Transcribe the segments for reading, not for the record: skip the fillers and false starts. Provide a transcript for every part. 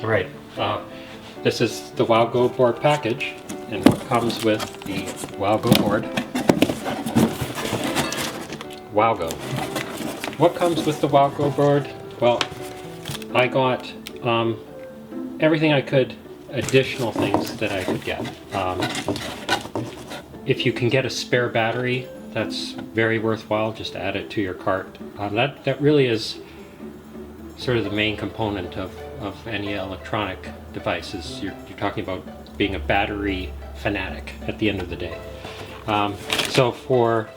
Alright, this is the Wowgoboard package, and what comes with the Wowgoboard. Wowgo. What comes with the Wowgoboard? Well, I got everything I could, additional things that I could get. If you can get a spare battery, that's very worthwhile. Just add it to your cart. That really is sort of the main component of any electronic devices. You're talking about being a battery fanatic at the end of the day. So for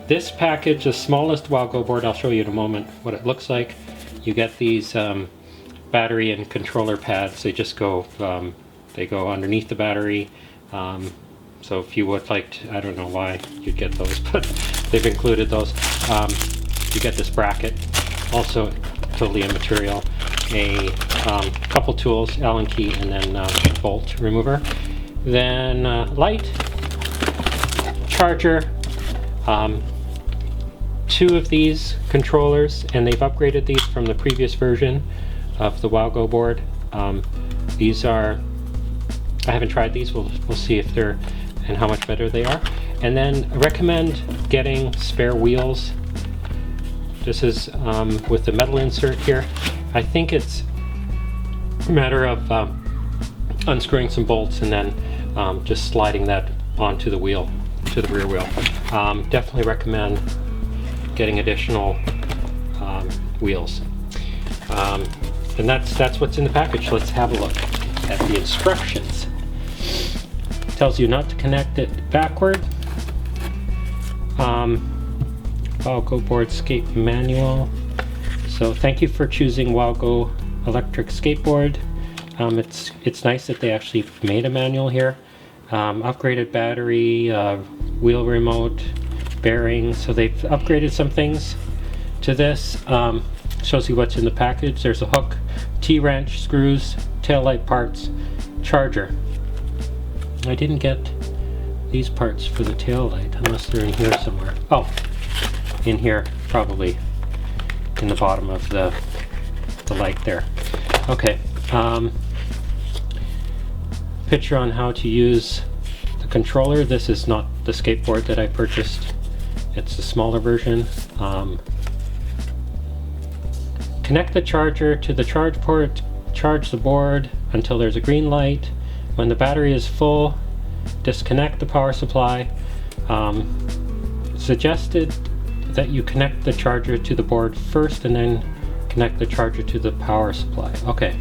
this package, the smallest Wowgoboard, I'll show you in a moment what it looks like. You get these battery and controller pads. They just go, they go underneath the battery. So if you would like to, I don't know why you'd get those, but they've included those. You get this bracket, also totally immaterial. A couple tools, Allen key, and then bolt remover. Then light, charger, 2 of these controllers, and they've upgraded these from the previous version of the Wowgoboard. These are, I haven't tried these, we'll see if they're, and how much better they are. And then I recommend getting spare wheels. This is with the metal insert here. I think it's a matter of unscrewing some bolts and then just sliding that onto the wheel, to the rear wheel. Definitely recommend getting additional wheels. And that's what's in the package. Let's have a look at the instructions. It tells you not to connect it backward. Wowgoboard skate manual. So thank you for choosing Wowgo electric skateboard. It's nice that they actually made a manual here. Upgraded battery, wheel remote, bearing. So they've upgraded some things to this. Shows you what's in the package. There's a hook, T-wrench, screws, taillight parts, charger. I didn't get these parts for the taillight unless they're in here somewhere. Oh, in here probably. In the bottom of the light there. Okay. Picture on how to use the controller. This is not the skateboard that I purchased. It's the smaller version. Connect the charger to the charge port. Charge the board until there's a green light. When the battery is full, disconnect the power supply. Suggested that you connect the charger to the board first and then connect the charger to the power supply. Okay,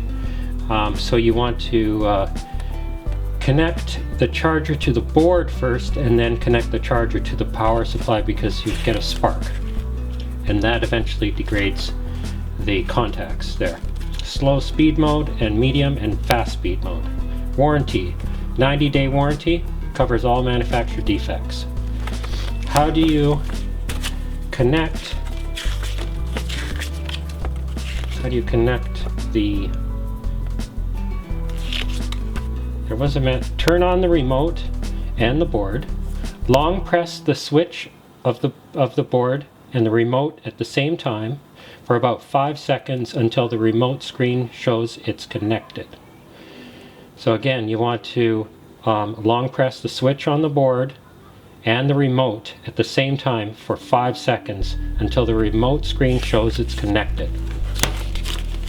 so you want to connect the charger to the board first and then connect the charger to the power supply because you get a spark, and that eventually degrades the contacts there. Slow speed mode and medium and fast speed mode. Warranty, 90-day warranty, covers all manufacturer defects. How do you connect the, there was a turn on the remote and the board, long press the switch of the board and the remote at the same time for about 5 seconds until the remote screen shows it's connected. So again, you want to long press the switch on the board and the remote at the same time for 5 seconds until the remote screen shows it's connected.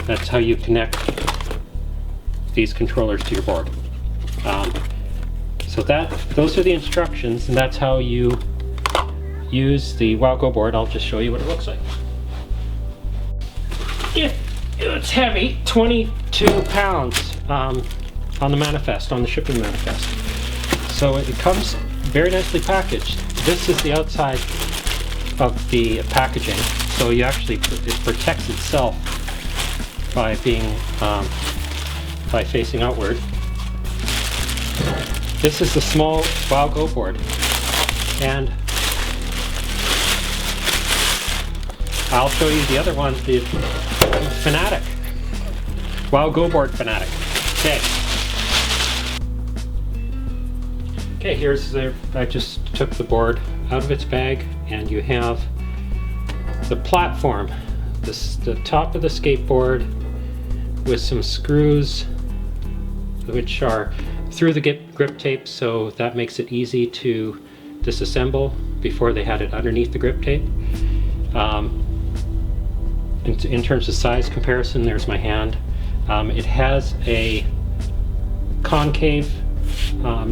That's how you connect these controllers to your board. So those are the instructions, and that's how you use the Wowgoboard. I'll just show you what it looks like. It's heavy, 22 pounds on the manifest, on the shipping manifest. So it comes very nicely packaged. This is the outside of the packaging, so you actually, it protects itself by being by facing outward. This is the small Wowgoboard, and I'll show you the other one, the Fanatic, Wowgoboard Fanatic. Okay, here's I just took the board out of its bag, and you have the platform, the top of the skateboard with some screws which are through the grip tape, so that makes it easy to disassemble. Before they had it underneath the grip tape. In terms of size comparison, there's my hand. It has a concave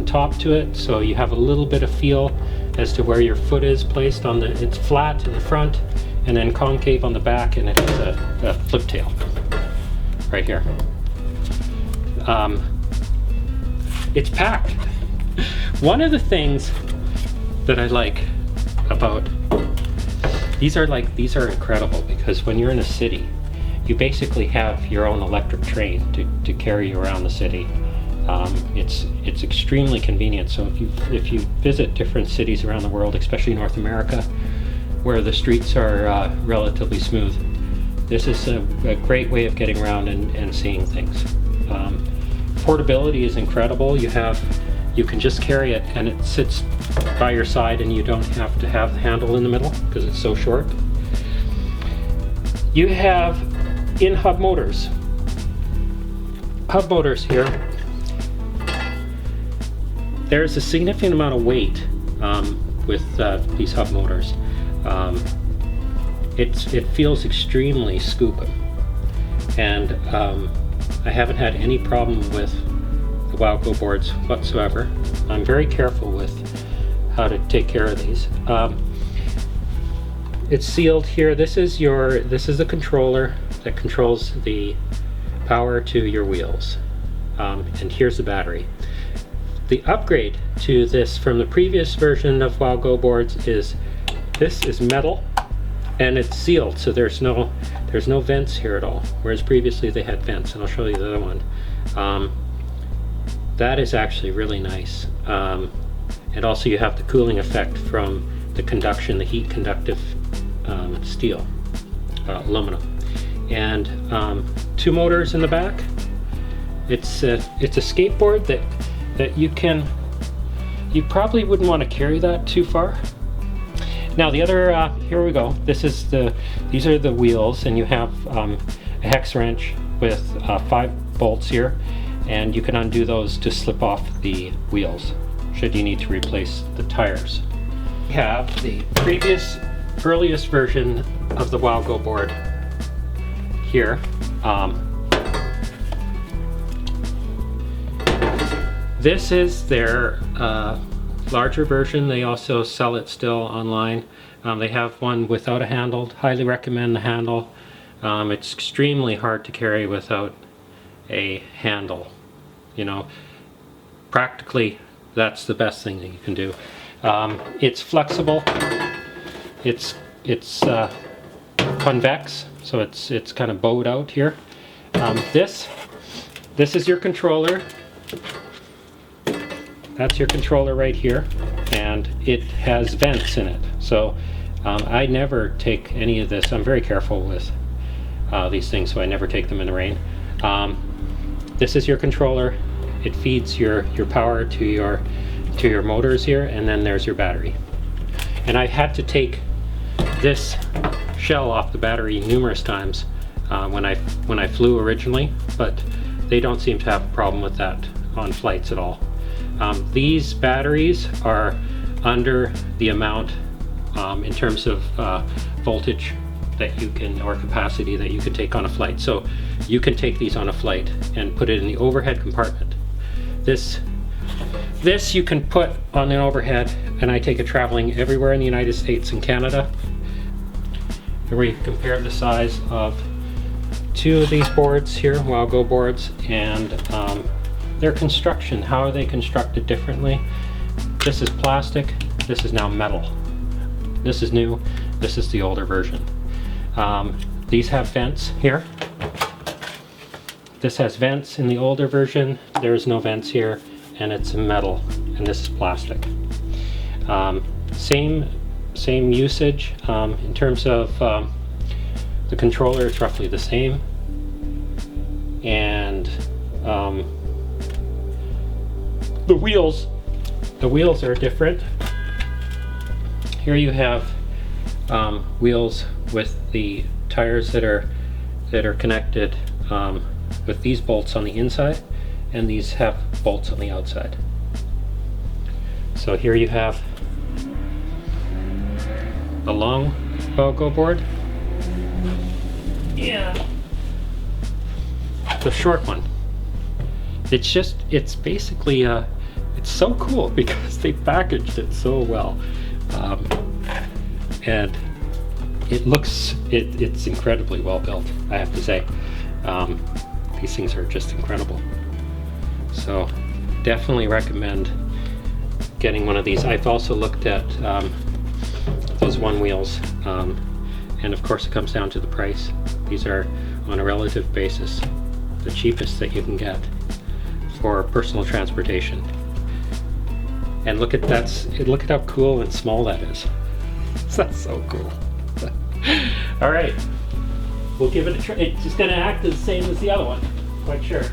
top to it, so you have a little bit of feel as to where your foot is placed on the, it's flat in the front and then concave on the back, and it has a flip tail right here. It's packed. One of the things that I like about these are incredible, because when you're in a city, you basically have your own electric train to carry you around the city. It's extremely convenient. So if you visit different cities around the world, especially North America, where the streets are relatively smooth, this is a great way of getting around and seeing things. Portability is incredible. You can just carry it, and it sits by your side, and you don't have to have the handle in the middle because it's so short. You have in-hub motors. Hub motors here. There's a significant amount of weight with these hub motors. It feels extremely scooping, and I haven't had any problem with the Wowgo boards whatsoever. I'm very careful with how to take care of these. It's sealed here. This is the controller that controls the power to your wheels, and here's the battery. The upgrade to this from the previous version of Wowgo boards is this is metal and it's sealed, so there's no vents here at all, whereas previously they had vents, and I'll show you the other one. That is actually really nice. And also you have the cooling effect from the conduction, the heat conductive steel, aluminum. And 2 motors in the back. It's a skateboard that you probably wouldn't want to carry that too far. Now the other, here we go. These are the wheels, and you have a hex wrench with 5 bolts here, and you can undo those to slip off the wheels should you need to replace the tires. We have the earliest version of the Wowgo board here. This is their larger version. They also sell it still online. They have one without a handle. Highly recommend the handle. It's extremely hard to carry without a handle. You know, practically that's the best thing that you can do. It's flexible. It's convex, so it's kind of bowed out here. This is your controller. That's your controller right here, and it has vents in it. So I never take any of this. I'm very careful with these things, so I never take them in the rain. This is your controller. It feeds your power to your motors here, and then there's your battery. And I had to take this shell off the battery numerous times when I flew originally, but they don't seem to have a problem with that on flights at all. These batteries are under the amount in terms of voltage that you can, or capacity that you can take on a flight. So you can take these on a flight and put it in the overhead compartment. This you can put on an overhead, and I take it traveling everywhere in the United States and Canada. Here we compare the size of 2 of these boards here, Wowgo boards, and their construction. How are they constructed differently? This is plastic, this is now metal. This is new, this is the older version. These have vents here. This has vents in the older version. There's no vents here, and it's metal, and this is plastic. Same usage. In terms of the controller, it's roughly the same. And the wheels are different. Here you have wheels with the tires that are connected with these bolts on the inside, and these have bolts on the outside. So here you have the long Wowgo board. Yeah. The short one. It's basically, it's so cool because they packaged it so well. And it's incredibly well built, I have to say. These things are just incredible. So definitely recommend getting one of these. I've also looked at those one wheels, and of course it comes down to the price. These are on a relative basis the cheapest that you can get for personal transportation. And look at look at how cool and small that is. That's so cool. All right, we'll give it a try. It's just going to act the same as the other one, quite sure.